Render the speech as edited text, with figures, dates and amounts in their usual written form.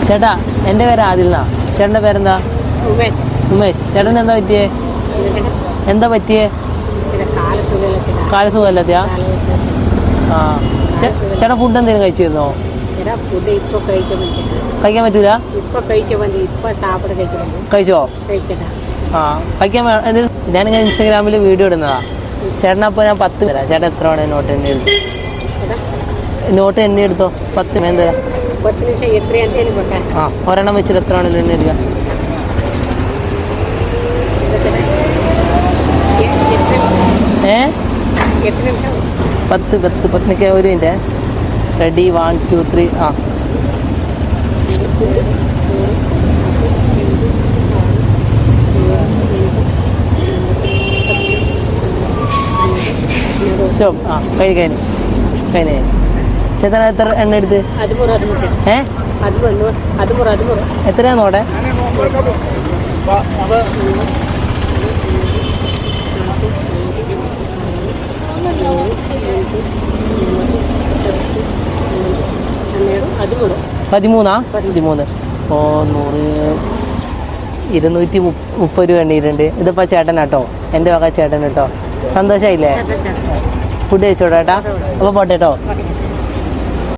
ചേട്ടാ എൻ്റെ പേര് ആദിൽനാ. ചേട്ടൻ്റെ പേരെന്താ? ഉമേഷ്. ചേട്ടന് എന്താ പറ്റിയേ? കാല് സുഖമല്ലത്തിയാ? ആ ചേട്ടാ ഫുഡ് എന്തെങ്കിലും കഴിച്ചിരുന്നോ? കഴിക്കാൻ പറ്റൂല? കഴിച്ചോ? ആ കഴിക്കാൻ ഞാനിങ്ങനെ ഇൻസ്റ്റാഗ്രാമിൽ വീഡിയോ ഇടുന്നതാ. ചേട്ടനപ്പോൾ ഞാൻ 10 തരാം. ചേട്ടൻ എത്ര വേണേ നോട്ട് എണ്ണി എടുത്തു. നോട്ട് എണ്ണി എടുത്തോ. 10 തരാം. ആ ഒരെണ്ണം വെച്ചിട്ട് എത്ര വേണേലും എണ്ണി എടുക്കാം. ഏ 10 ഒരു മിനിറ്റ്. റെഡി 1 2 3. ആ സ്റ്റോപ്പ്. ആ കഴിഞ്ഞു. ചേട്ടൻ എത്ര എണ്ണ എടുത്ത്? എത്രയാ നോട്ടെ? പതിമൂന്ന്. ഓ 230 രൂപ എണ്ണീട്ടുണ്ട്. ഇതിപ്പോൾ ചേട്ടനാട്ടോ, എൻ്റെ വക ചേട്ടൻ കേട്ടോ. സന്തോഷമായില്ലേ? ഫുഡ് കഴിച്ചോട്ടോ ചേട്ടാ. അപ്പോൾ പോട്ടെ കേട്ടോ.